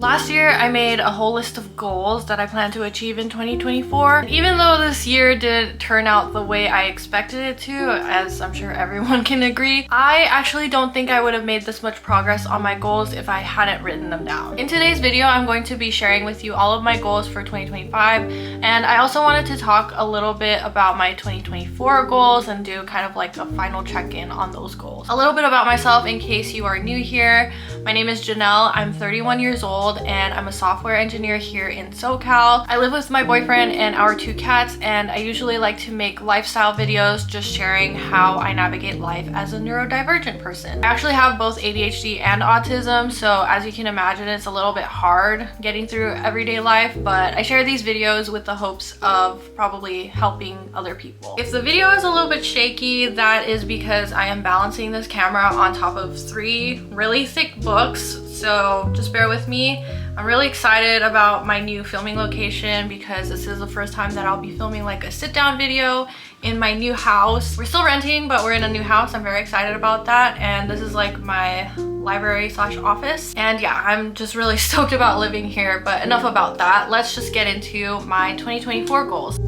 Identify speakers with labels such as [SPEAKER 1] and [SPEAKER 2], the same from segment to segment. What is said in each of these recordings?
[SPEAKER 1] Last year, I made a whole list of goals that I plan to achieve in 2024. Even though this year didn't turn out the way I expected it to, as I'm sure everyone can agree, I actually don't think I would have made this much progress on my goals if I hadn't written them down. In today's video, I'm going to be sharing with you all of my goals for 2025, and I also wanted to talk a little bit about my 2024 goals and do kind of like a final check-in on those goals. A little bit about myself in case you are new here. My name is Janelle. I'm 31 years old and I'm a software engineer here in SoCal. I live with my boyfriend and our 2 cats, and I usually like to make lifestyle videos just sharing how I navigate life as a neurodivergent person. I actually have both ADHD and autism, so as you can imagine, it's a little bit hard getting through everyday life, but I share these videos with the hopes of probably helping other people. If the video is a little bit shaky, that is because I am balancing this camera on top of 3 really thick books, so just bear with me. I'm really excited about my new filming location because this is the first time that I'll be filming like a sit-down video in my new house. We're still renting, but we're in a new house. I'm very excited about that, and this is like my library slash office, and yeah, I'm just really stoked about living here. But enough about that. Let's just get into my 2024 goals.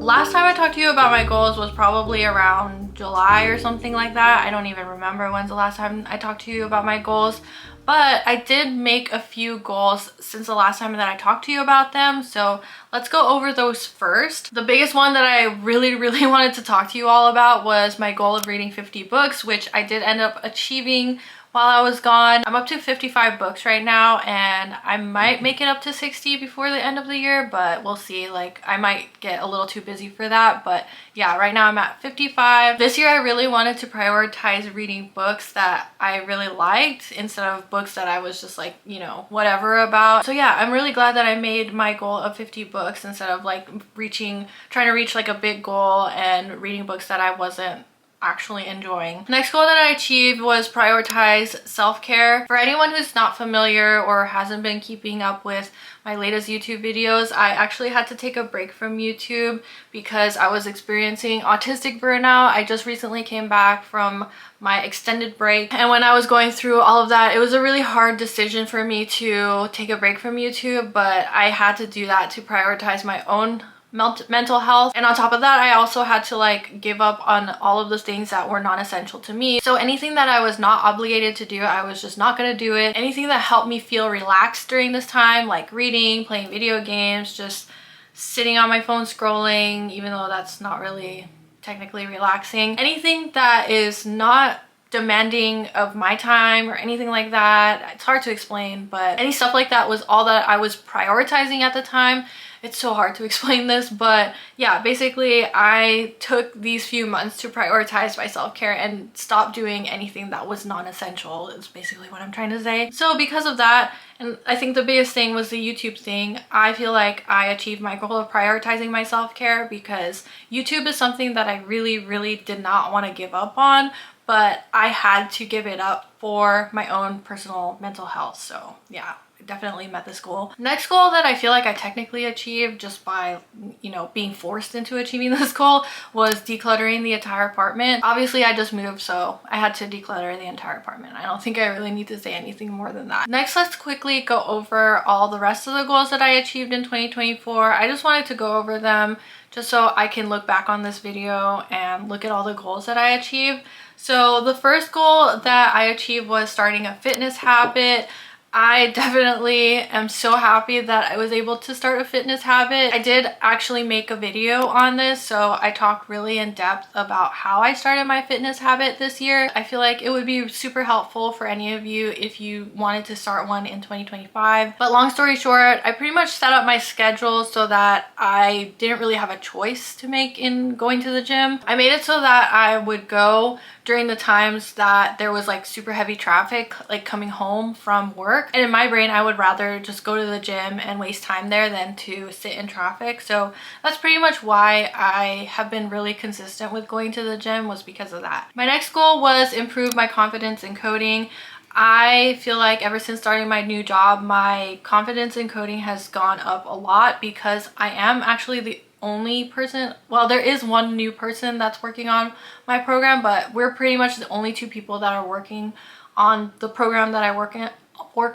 [SPEAKER 1] Last time I talked to you about my goals was probably around July or something like that. I don't even remember when's the last time I talked to you about my goals, but I did make a few goals since the last time that I talked to you about them, so let's go over those first. The biggest one that I really wanted to talk to you all about was my goal of reading 50 books, which I did end up achieving while I was gone. I'm up to 55 books right now, and I might make it up to 60 before the end of the year, but we'll see. Like, I might get a little too busy for that, but yeah, right now I'm at 55. This year I really wanted to prioritize reading books that I really liked instead of books that I was just like, you know, whatever about. So yeah, I'm really glad that I made my goal of 50 books instead of like trying to reach like a big goal and reading books that I wasn't actually enjoying. Next goal that I achieved was prioritize self-care. For anyone who's not familiar or hasn't been keeping up with my latest YouTube videos, I actually had to take a break from YouTube because I was experiencing autistic burnout. I just recently came back from my extended break, and when I was going through all of that, it was a really hard decision for me to take a break from YouTube, but I had to do that to prioritize my own mental health. And on top of that, I also had to like give up on all of those things that were non-essential to me. So anything that I was not obligated to do, I was just not gonna do it. Anything that helped me feel relaxed during this time, like reading, playing video games, just sitting on my phone scrolling, even though that's not really technically relaxing. Anything that is not demanding of my time or anything like that, it's hard to explain, but any stuff like that was all that I was prioritizing at the time. It's so hard to explain this, but yeah, basically I took these few months to prioritize my self-care and stop doing anything that was non-essential, is basically what I'm trying to say. So because of that, and I think the biggest thing was the YouTube thing, I feel like I achieved my goal of prioritizing my self-care because YouTube is something that I really did not want to give up on, but I had to give it up for my own personal mental health. So yeah, definitely met this goal. Next goal that I feel like I technically achieved just by, you know, being forced into achieving this goal was decluttering the entire apartment. Obviously I just moved, so I had to declutter the entire apartment. I don't think I really need to say anything more than that. Next, let's quickly go over all the rest of the goals that I achieved in 2024. I just wanted to go over them just so I can look back on this video and look at all the goals that I achieved. So the first goal that I achieved was starting a fitness habit. I definitely am so happy that I was able to start a fitness habit. I did actually make a video on this, so I talk really in depth about how I started my fitness habit this year. I feel like it would be super helpful for any of you if you wanted to start one in 2025. But long story short, I pretty much set up my schedule so that I didn't really have a choice to make in going to the gym. I made it so that I would go during the times that there was like super heavy traffic, like coming home from work. And in my brain, I would rather just go to the gym and waste time there than to sit in traffic. So that's pretty much why I have been really consistent with going to the gym, was because of that. My next goal was improve my confidence in coding. I feel like ever since starting my new job, my confidence in coding has gone up a lot because I am actually the only person, well, there is one new person that's working on my program, but we're pretty much the only 2 people that are working on the program that I work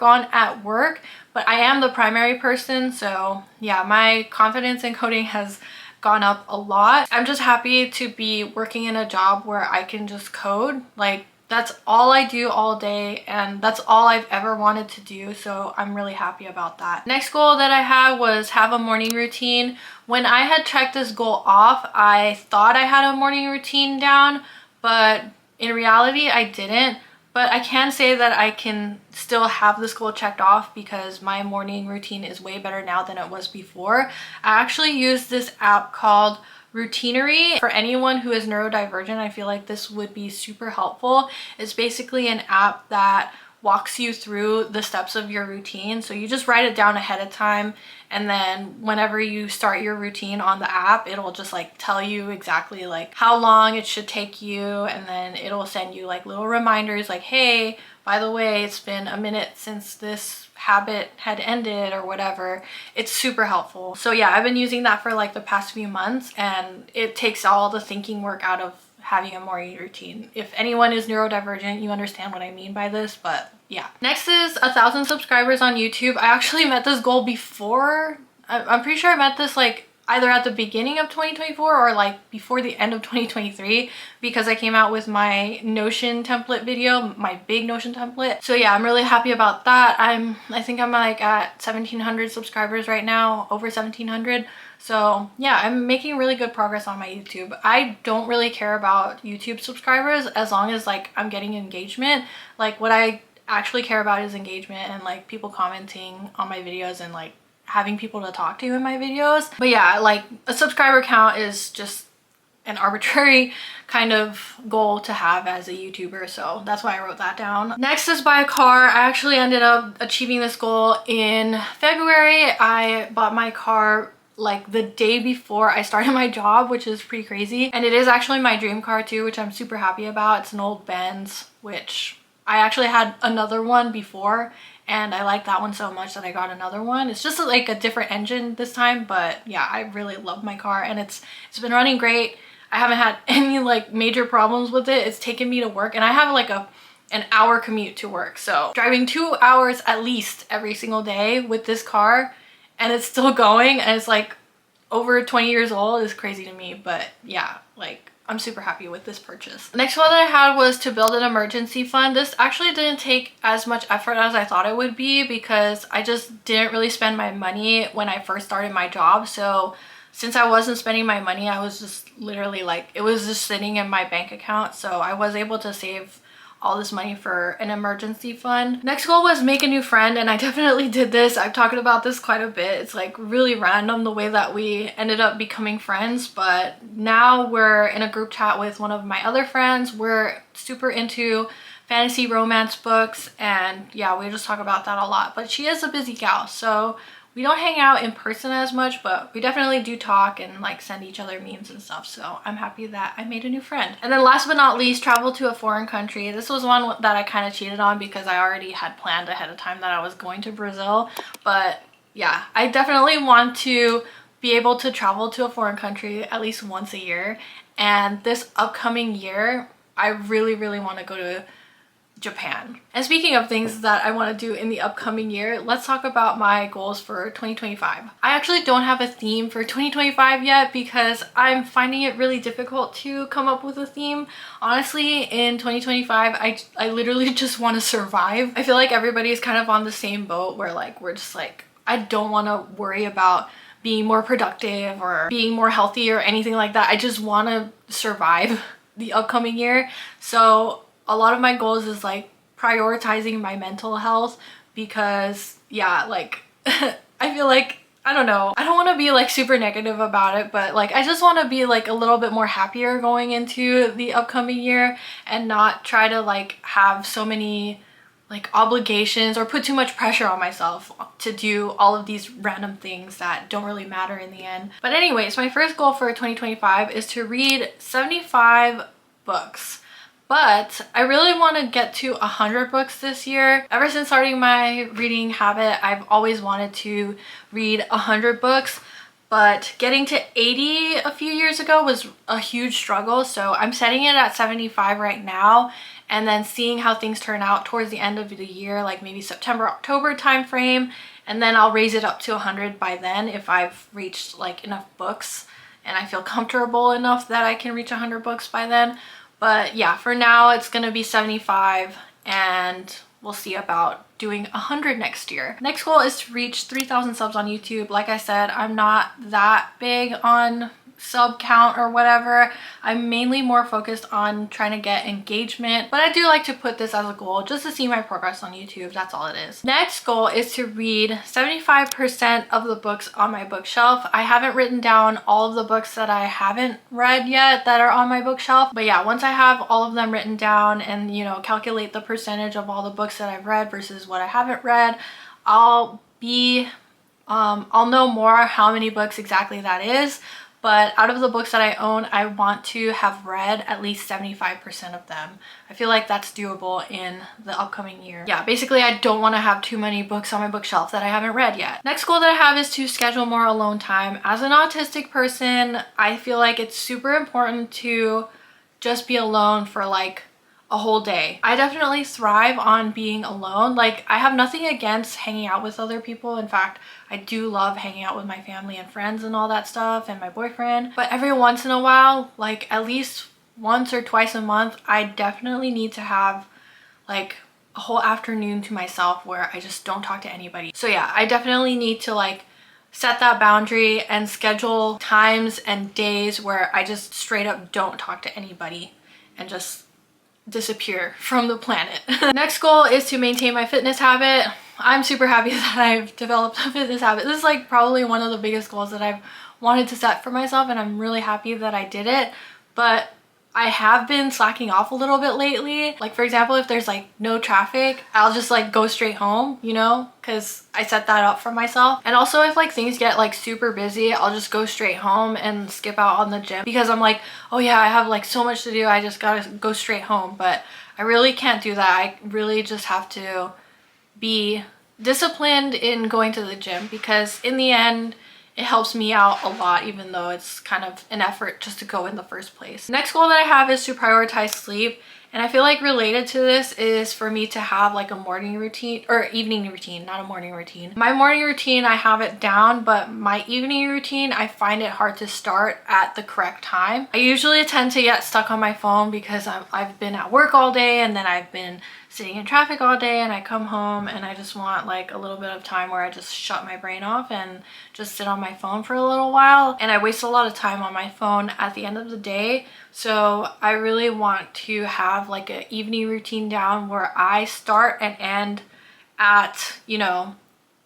[SPEAKER 1] on at work, but I am the primary person. So yeah, my confidence in coding has gone up a lot. I'm just happy to be working in a job where I can just code. Like, that's all I do all day, and that's all I've ever wanted to do, so I'm really happy about that. Next goal that I had was have a morning routine. When I had checked this goal off, I thought I had a morning routine down, but in reality I didn't. But I can say that I can still have this goal checked off because my morning routine is way better now than it was before. I actually use this app called Routinery. For anyone who is neurodivergent, I feel like this would be super helpful. It's basically an app that walks you through the steps of your routine. So you just write it down ahead of time, and then whenever you start your routine on the app, it'll just like tell you exactly like how long it should take you, and then it'll send you like little reminders like, hey, by the way, it's been a minute since this habit had ended or whatever. It's super helpful. So yeah, I've been using that for like the past few months, and it takes all the thinking work out of having a morning routine. If anyone is neurodivergent, you understand what I mean by this, but yeah. Next is 1,000 subscribers on YouTube. I actually met this goal before. I'm pretty sure I met this like either at the beginning of 2024 or like before the end of 2023, because I came out with my Notion template video, my big Notion template. So yeah, I'm really happy about that. I think I'm like at 1,700 subscribers right now, over 1,700. So yeah, I'm making really good progress on my YouTube. I don't really care about YouTube subscribers as long as like I'm getting engagement. Like, what I actually care about is engagement and like people commenting on my videos and like having people to talk to in my videos. But yeah, like a subscriber count is just an arbitrary kind of goal to have as a YouTuber, so that's why I wrote that down. Next is buy a car. I actually ended up achieving this goal in February. I bought my car like the day before I started my job, which is pretty crazy. And it is actually my dream car too, which I'm super happy about. It's an old Benz, which I actually had another one before, and I like that one so much that I got another one. It's just like a different engine this time, but yeah, I really love my car, and it's been running great. I haven't had any like major problems with it. It's taken me to work, and I have like an hour commute to work, so driving 2 hours at least every single day with this car, and it's still going, and it's like over 20 years old, is crazy to me. But yeah, like I'm super happy with this purchase. The next one that I had was to build an emergency fund. This actually didn't take as much effort as I thought it would be, because I just didn't really spend my money when I first started my job. So since I wasn't spending my money, I was just literally like, it was just sitting in my bank account. So I was able to save all this money for an emergency fund. Next goal was make a new friend, and I definitely did this. I've talked about this quite a bit. It's like really random the way that we ended up becoming friends, but now we're in a group chat with one of my other friends. We're super into fantasy romance books, and yeah, we just talk about that a lot. But she is a busy gal, so we don't hang out in person as much, but we definitely do talk and like send each other memes and stuff. So I'm happy that I made a new friend. And then last but not least, travel to a foreign country. This was one that I kind of cheated on because I already had planned ahead of time that I was going to Brazil. But yeah, I definitely want to be able to travel to a foreign country at least once a year. And this upcoming year, I really, really want to go to Japan. And speaking of things that I want to do in the upcoming year, let's talk about my goals for 2025. I actually don't have a theme for 2025 yet because I'm finding it really difficult to come up with a theme. Honestly, in 2025, I literally just want to survive. I feel like everybody is kind of on the same boat where like we're just like, I don't want to worry about being more productive or being more healthy or anything like that. I just want to survive the upcoming year. So a lot of my goals is like prioritizing my mental health, because yeah, like I feel like, I don't know, I don't want to be like super negative about it, but like I just want to be like a little bit more happier going into the upcoming year and not try to like have so many like obligations or put too much pressure on myself to do all of these random things that don't really matter in the end. But anyways, my first goal for 2025 is to read 75 books. But I really want to get to 100 books this year. Ever since starting my reading habit, I've always wanted to read 100 books, but getting to 80 a few years ago was a huge struggle. So I'm setting it at 75 right now, and then seeing how things turn out towards the end of the year, like maybe September, October time frame, and then I'll raise it up to 100 by then if I've reached like enough books and I feel comfortable enough that I can reach 100 books by then. But yeah, for now it's gonna be 75, and we'll see about doing 100 next year. Next goal is to reach 3,000 subs on YouTube. Like I said, I'm not that big on sub count or whatever. I'm mainly more focused on trying to get engagement, but I do like to put this as a goal just to see my progress on YouTube. That's all it is. Next goal is to read 75% of the books on my bookshelf. I haven't written down all of the books that I haven't read yet that are on my bookshelf, but yeah, once I have all of them written down and, you know, calculate the percentage of all the books that I've read versus what I haven't read, I'll know more how many books exactly that is. But out of the books that I own, I want to have read at least 75% of them. I feel like that's doable in the upcoming year. Yeah, basically I don't want to have too many books on my bookshelf that I haven't read yet. Next goal that I have is to schedule more alone time. As an autistic person, I feel like it's super important to just be alone for like a whole day. I definitely thrive on being alone. Like, I have nothing against hanging out with other people. In fact, I do love hanging out with my family and friends and all that stuff and my boyfriend. But every once in a while, like at least once or twice a month, I definitely need to have like a whole afternoon to myself where I just don't talk to anybody. So yeah, I definitely need to like set that boundary and schedule times and days where I just straight up don't talk to anybody and just disappear from the planet. Next goal is to maintain my fitness habit. I'm super happy that I've developed a fitness habit. This is like probably one of the biggest goals that I've wanted to set for myself, and I'm really happy that I did it. But I have been slacking off a little bit lately. Like, for example, if there's like no traffic, I'll just like go straight home, you know, because I set that up for myself. And also if like things get like super busy, I'll just go straight home and skip out on the gym because I'm like, oh yeah, I have like so much to do, I just gotta go straight home. But I really can't do that. I really just have to be disciplined in going to the gym, because in the end it helps me out a lot, even though it's kind of an effort just to go in the first place. Next goal that I have is to prioritize sleep. And I feel like related to this is for me to have like a morning routine or evening routine, not a morning routine. My morning routine, I have it down, but my evening routine, I find it hard to start at the correct time. I usually tend to get stuck on my phone because I've been at work all day, and then I've been sitting in traffic all day, and I come home and I just want like a little bit of time where I just shut my brain off and just sit on my phone for a little while. And I waste a lot of time on my phone at the end of the day. So I really want to have like an evening routine down where I start and end at, you know,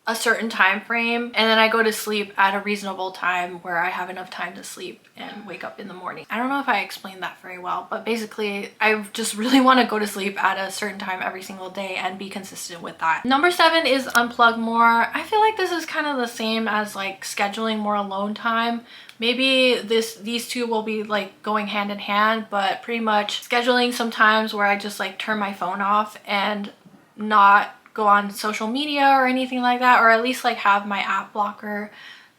[SPEAKER 1] a certain time frame, and then I go to sleep at a reasonable time where I have enough time to sleep and wake up in the morning. I don't know if I explained that very well, but basically I just really want to go to sleep at a certain time every single day and be consistent with that. Number 7 is unplug more. I feel like this is kind of the same as like scheduling more alone time. Maybe these two will be like going hand in hand, but pretty much scheduling some times where I just like turn my phone off and not go on social media or anything like that, or at least like have my app blocker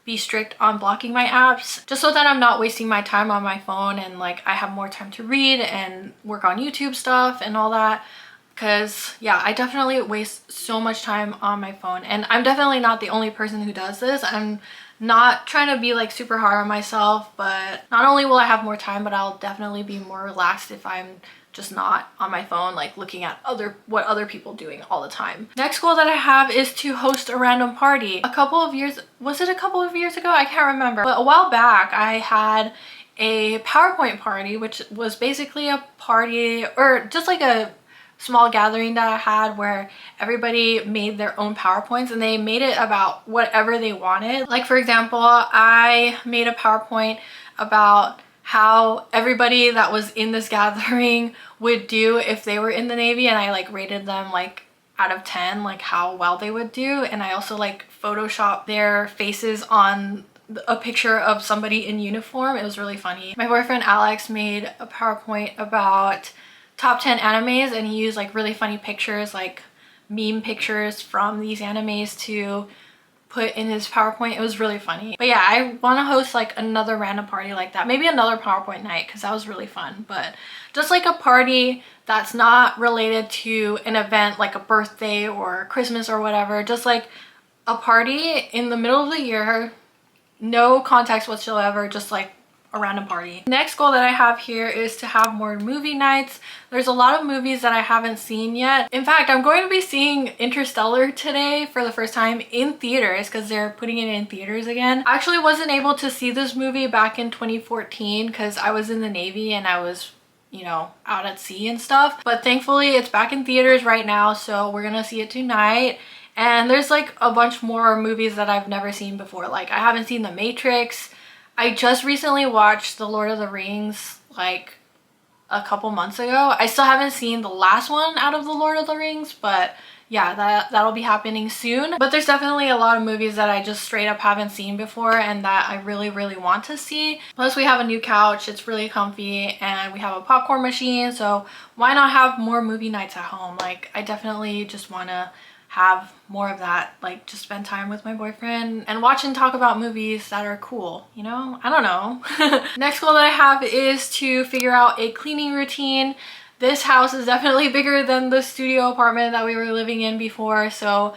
[SPEAKER 1] be strict on blocking my apps, just so that I'm not wasting my time on my phone and like I have more time to read and work on YouTube stuff and all that. Because yeah, I definitely waste so much time on my phone, and I'm definitely not the only person who does this. I'm not trying to be like super hard on myself, but not only will I have more time, but I'll definitely be more relaxed if I'm just not on my phone like looking at what other people doing all the time. Next goal that I have is to host a random party. Was it a couple of years ago? I can't remember, but a while back I had a PowerPoint party, which was basically a party or just like a small gathering that I had where everybody made their own PowerPoints, and they made it about whatever they wanted. Like, for example, I made a PowerPoint about how everybody that was in this gathering would do if they were in the Navy, and I like rated them like out of 10, like how well they would do. And I also like photoshopped their faces on a picture of somebody in uniform. It was really funny. My boyfriend Alex made a PowerPoint about top 10 animes, and he used like really funny pictures, like meme pictures from these animes, to put in his PowerPoint. It was really funny. But yeah, I want to host like another random party like that. Maybe another PowerPoint night because that was really fun. But just like a party that's not related to an event like a birthday or Christmas or whatever. Just like a party in the middle of the year, no context whatsoever, just like a random party. Next goal that I have here is to have more movie nights. There's a lot of movies that I haven't seen yet. In fact, I'm going to be seeing Interstellar today for the first time in theaters because they're putting it in theaters again. I actually wasn't able to see this movie back in 2014 because I was in the Navy and I was, you know, out at sea and stuff. But thankfully it's back in theaters right now, so we're gonna see it tonight. And there's like a bunch more movies that I've never seen before. Like I haven't seen The Matrix. I just recently watched The Lord of the Rings like a couple months ago. I still haven't seen the last one out of The Lord of the Rings, but yeah, that'll be happening soon. But there's definitely a lot of movies that I just straight up haven't seen before and that I really want to see. Plus we have a new couch, it's really comfy, and we have a popcorn machine, so why not have more movie nights at home? Like I definitely just want to have more of that, like just spend time with my boyfriend and watch and talk about movies that are cool, you know? I don't know. Next goal that I have is to figure out a cleaning routine. This house is definitely bigger than the studio apartment that we were living in before, so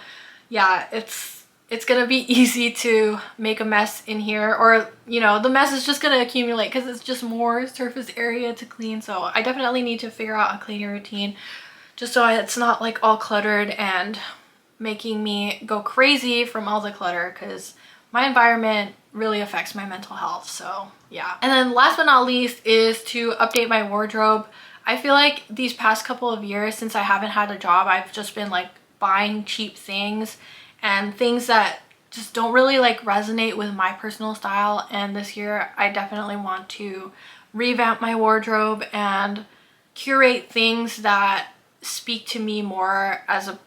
[SPEAKER 1] yeah, it's gonna be easy to make a mess in here, or you know, the mess is just gonna accumulate because it's just more surface area to clean. So I definitely need to figure out a cleaning routine just so it's not like all cluttered and making me go crazy from all the clutter, because my environment really affects my mental health. So yeah. And then last but not least is to update my wardrobe. I feel like these past couple of years since I haven't had a job, I've just been like buying cheap things and things that just don't really like resonate with my personal style. And this year I definitely want to revamp my wardrobe and curate things that speak to me more as a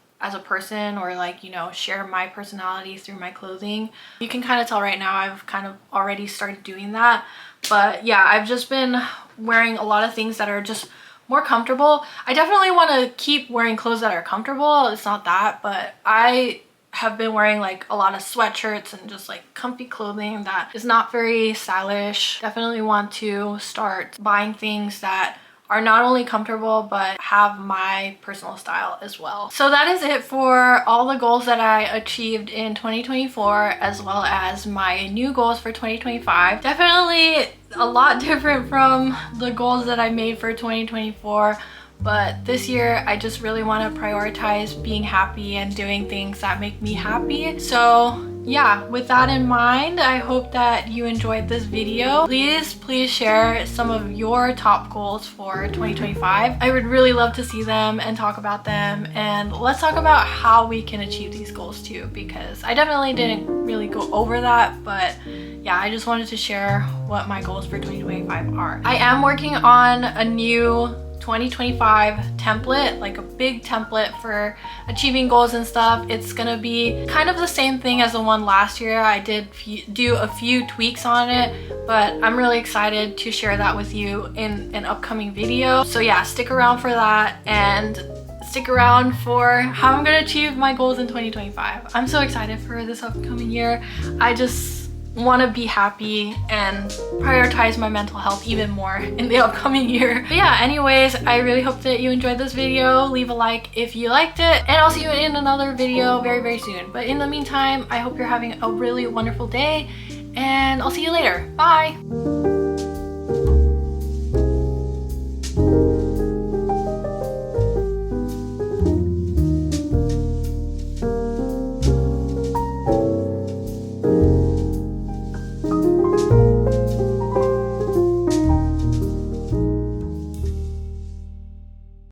[SPEAKER 1] person, or like, you know, share my personality through my clothing. You can kind of tell right now I've kind of already started doing that. But yeah, I've just been wearing a lot of things that are just more comfortable. I definitely want to keep wearing clothes that are comfortable. It's not that, but I have been wearing like a lot of sweatshirts and just like comfy clothing that is not very stylish. Definitely want to start buying things that are not only comfortable but have my personal style as well. So that is it for all the goals that I achieved in 2024, as well as my new goals for 2025. Definitely a lot different from the goals that I made for 2024. But this year, I just really want to prioritize being happy and doing things that make me happy. So yeah, with that in mind, I hope that you enjoyed this video. Please share some of your top goals for 2025. I would really love to see them and talk about them. And let's talk about how we can achieve these goals too, because I definitely didn't really go over that, but yeah, I just wanted to share what my goals for 2025 are. I am working on a new 2025 template, like a big template for achieving goals and stuff. It's gonna be kind of the same thing as the one last year. I did do a few tweaks on it, but I'm really excited to share that with you in an upcoming video. So yeah, stick around for that, and stick around for how I'm gonna achieve my goals in 2025. I'm so excited for this upcoming year. I just want to be happy and prioritize my mental health even more in the upcoming year. But yeah, anyways, I really hope that you enjoyed this video. Leave a like if you liked it, and I'll see you in another video very soon. But in the meantime, I hope you're having a really wonderful day, and I'll see you later. Bye!